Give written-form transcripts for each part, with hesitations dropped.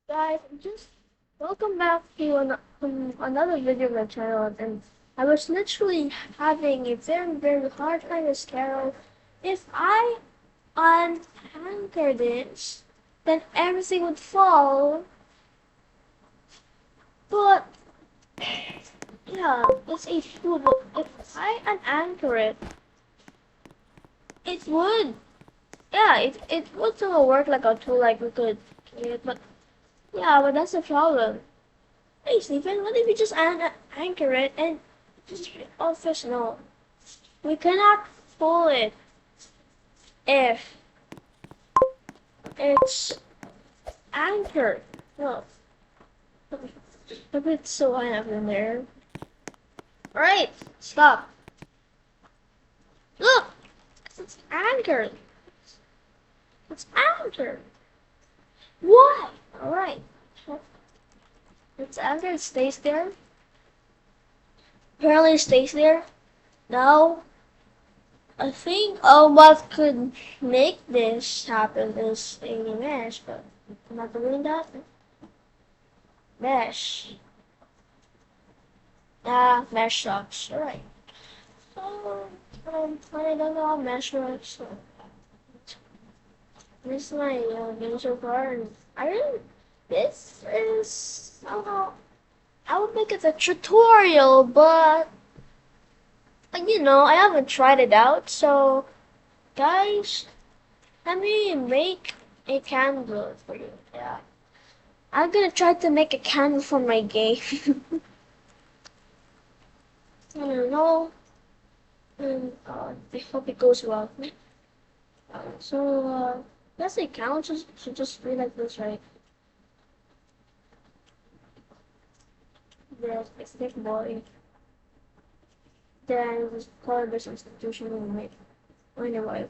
Guys, just welcome back to another video of my channel. And I was literally having a very hard time with Carol. If I unanchor this, then everything would fall. But yeah, it's a tool. But if I unanchor it, it would. Yeah, it would still work like a tool, like we could do it. But yeah, but that's the problem. Hey Stephen, what if we just anchor it and just all fish? No, we cannot pull it if it's anchored. No, look, it's so high up in there. Alright, stop. Look, it's anchored. It's anchored. Why? Alright, it's anchored. It stays there. Apparently, it stays there. Now, I think what could make this happen is a mesh, but I'm not doing that. Mesh. Mesh sucks. Alright. So, I don't know how mesh works. So, this is my game so far, and I really, this is somehow, I would make it a tutorial, but, I haven't tried it out, so, guys, let me make a candle for you. Yeah. I'm gonna try to make a candle for my game. I don't know. And I hope it goes well. Let's say count should just be like this, right? The stick boy. Then this color-based institution will make anyway.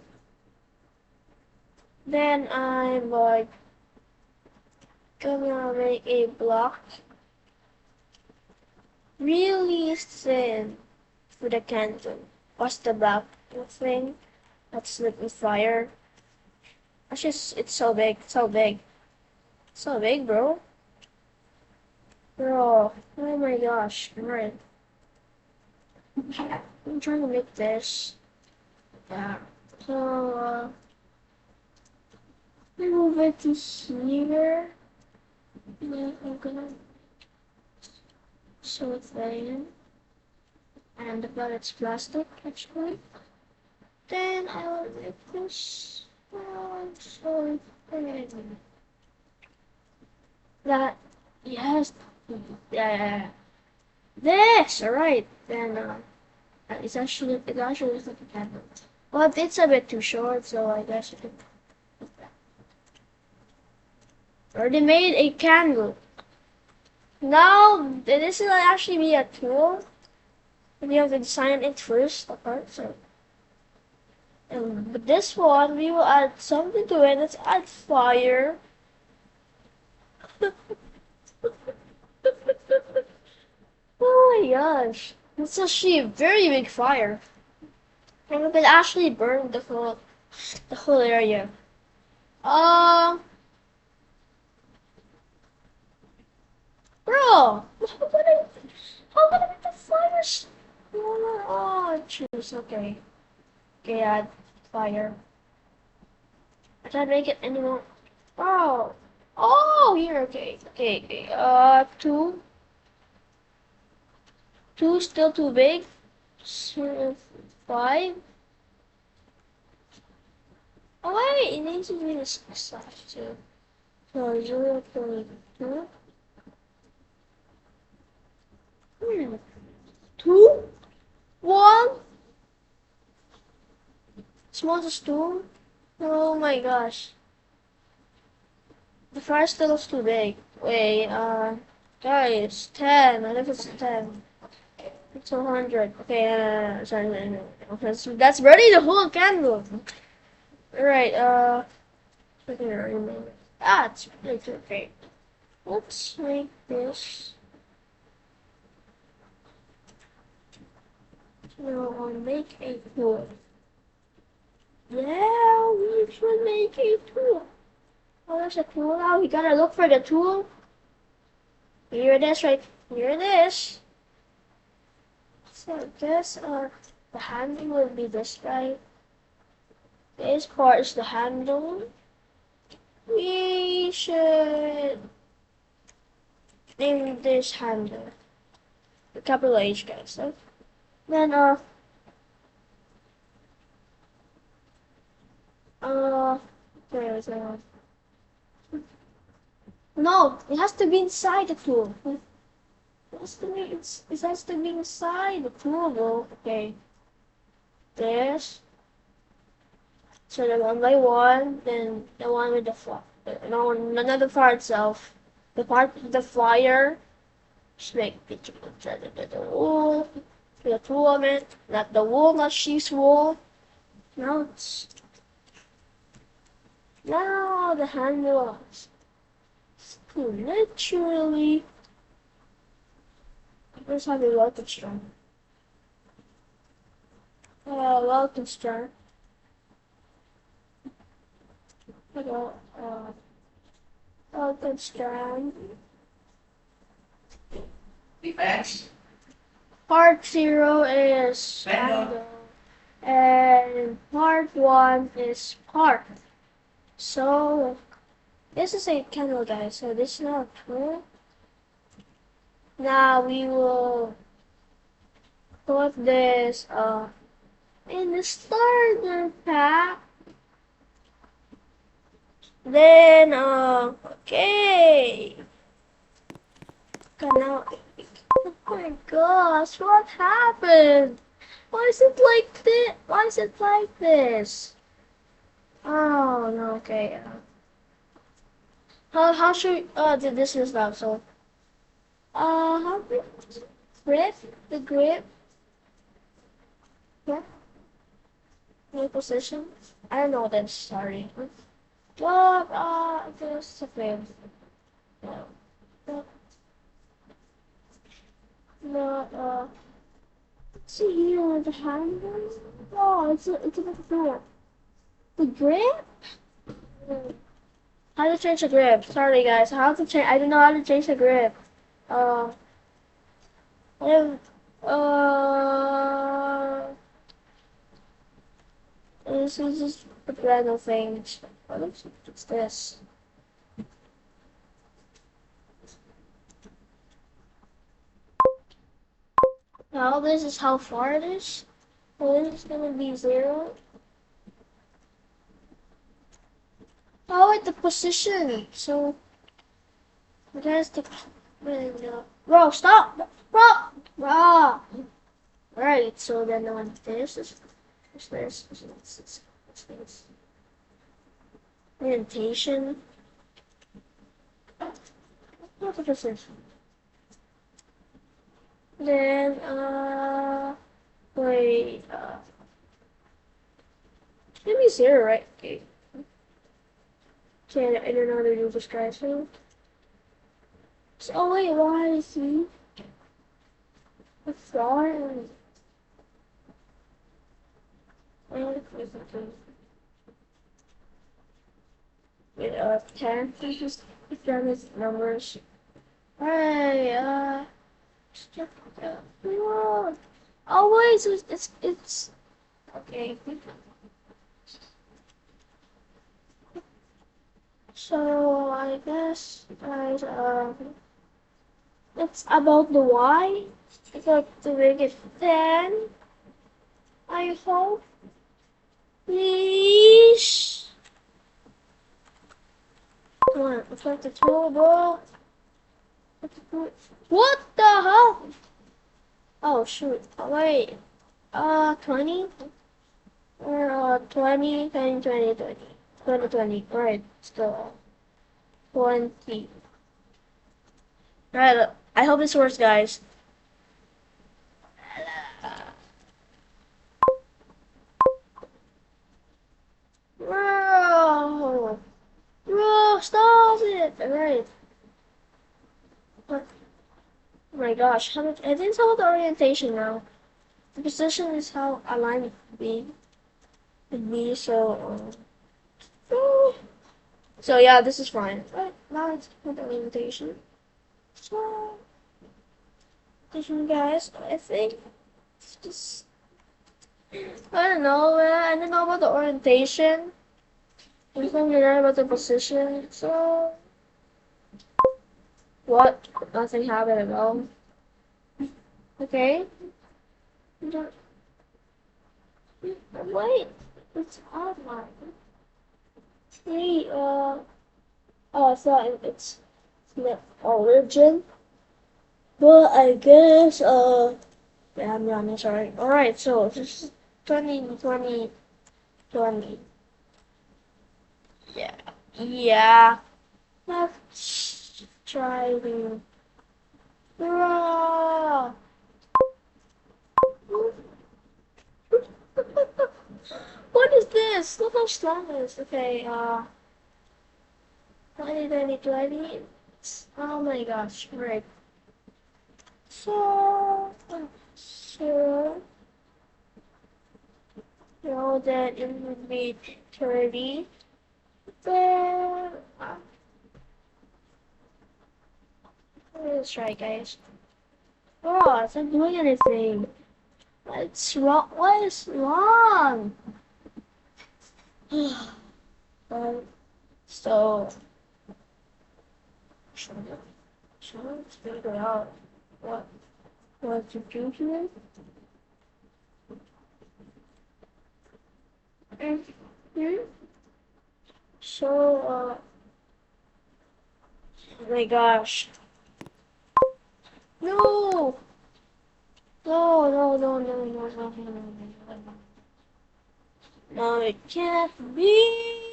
Then I'm like gonna make a block really thin for the candle. What's the black thing? That's lit with fire. Actually, it's so big, so big. So big, bro. Bro, oh my gosh, alright. I'm trying to make this. Yeah. So, move it to here. Yeah, I'm gonna sew it in. And about its plastic, actually. Then I will make this. So it in. That, yes. Yeah. This, alright. Then, it actually looks like a candle. But it's a bit too short, so I guess you can. Already made a candle. Now, this will actually be a tool. We have to design it first, apart. So, but this one, we will add something to it. Let's add fire. Oh my gosh. It's actually a very big fire. And we could actually burn the whole area. Um, bro, how can I make the fire? Oh, choose. Okay. Okay, add fire. I can't make it anymore. Oh. Oh, here. Okay. Okay. Two. Two still too big. So, five. Oh wait, it needs to be this size too. So 0.2. Two. One. Smallest two. Oh my gosh. The fire still looks too big. Wait, guys, 10. What if it's 10? It's 100. Okay, sorry, that's burning the whole candle. Alright, that's really okay. Let's make this. No, I'll make a tool. Yeah, we should make a tool. Oh, there's a tool now. We gotta look for the tool. Here it is, right? Here it is. So I guess the handle will be this guy. This part is the handle. We should name this handle. The capital H, guys. So then where is it? No, it has to be inside the tool. It has to be, it has to be inside the tool, though. Okay. This. So the one by one, then the one with the fly. No, not the part itself. The part with the flyer. Just make picture the wool. The tool of it. Not the wool, not sheep's wool. Now it's now the handles. Literally. Let's have a welcome strong. Welcome strong. Welcome strong. Part 0 is handle, and part 1 is part. So this is a candle, guys. So this is not true. Now we will put this in the starter pack. Then okay. Now, oh my gosh, what happened? Why is it like this? Why is it like this? Oh no, okay. How should this is now? So how do grip the grip? Yeah, new position. I don't know this. Sorry. But just a fail. No, see here the handle. Oh, it's a bit better. The grip. How to change the grip? Sorry guys, how to change? I don't know how to change the grip. Uh, if, uh, this is just a random thing. What's this? Now this is how far it is. So this is gonna be 0. Oh, wait, the position. So there's the bro, stop, bro. Right. So then when this is this orientation. What's the position? Then wait, give me 0, right? Okay. Okay, I don't know how to do this, guys. So, oh wait, why is he? What's wrong? Wait, 10. Let's just run his numbers. Alright, oh wait, so it's okay. So I guess guys, it's about the Y. I got to make it 10. I hope. Please. Come on, it's like the tool, bro. What the hell? Oh shoot! Oh, wait. 20 or 20, 20, 20, 20, 20, 20. Right, still 20. Alright, I hope this works, guys. Bro, stop it! Alright. Oh my gosh, I think it's about the orientation now. The position is how a line would be so So yeah, this is fine. Right, now let's put the orientation. So, guys, I think it's just, I don't know, I don't know about the orientation. I'm familiar about the position, so what? Nothing happened at all. Okay. Wait, it's online. Wait, oh, I thought it's not origin, but I guess, yeah, I'm sorry. Alright, so this is 2020. Yeah. Yeah. Let's try to. Hurrah! What is this? Look how strong it is. Okay, 2020. Oh my gosh, right. So, so, know that it would be 30. Then, let's try, guys. Oh, it's not doing anything. What's wrong? What is wrong? So, let's figure out what to do here. Mm-hmm. So, oh my gosh. No! No, no, no, no, no, no, no, no, no, no. No, it can't be.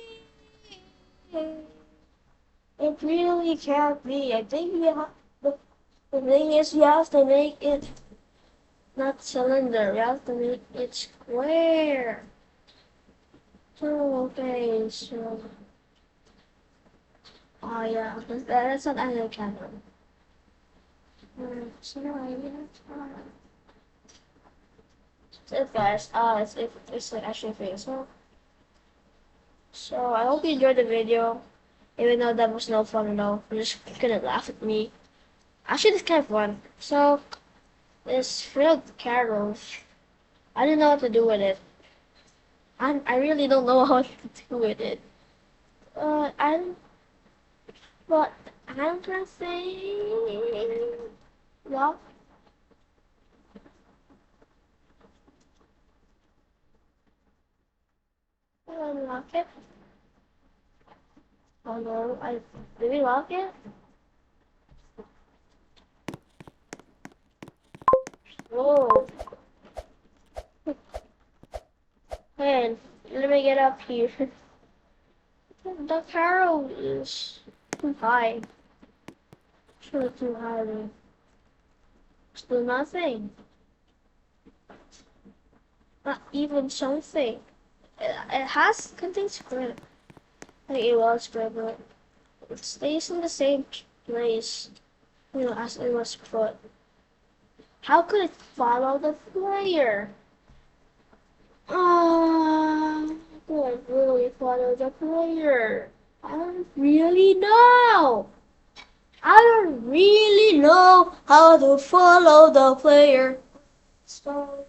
It really can't be. I think the thing is, you have to make it not cylinder. You have to make it square. So, okay, so. Oh, yeah, that's what I can do. So, it guys, it's like actually Facebook. So I hope you enjoyed the video. Even though that was no fun at all. You're just gonna laugh at me. Actually it's kind of fun. So this filled carols. I don't know what to do with it. I really don't know what to do with it. I'm but I'm gonna say lock lock it. Oh no, did we lock it? Whoa. Man, let me get up here. The carol is too high. Sure, too high. Still nothing. Not even something. It has contains script. Like it was script, but it stays in the same place, as it was put. How could it follow the player? How could it really follow the player? I don't really know. I don't really know how to follow the player. So,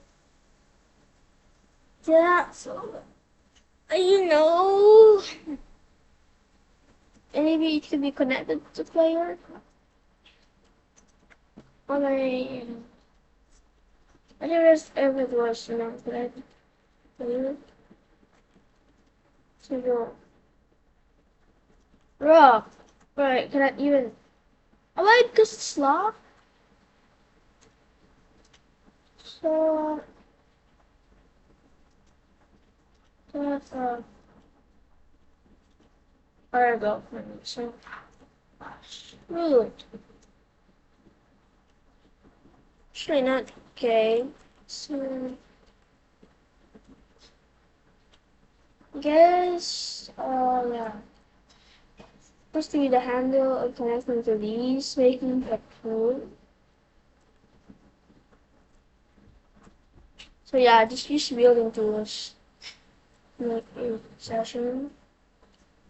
yeah, so, you know, maybe it could be connected to player. Or like, I think there's if it was not good. So, bro, right, can I even, I like this slot. So, that's, where I go for me. So, shoot. Actually not okay. So, guess, yeah. Supposed to be the handle of connecting to these, making the code. So yeah, just use building tools. Make a session.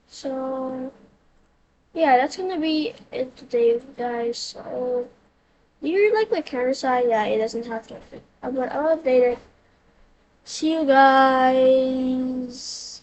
So yeah, that's gonna be it today, guys. So, do you like my camera side? Yeah, it doesn't have to. But I'll update it. See you guys.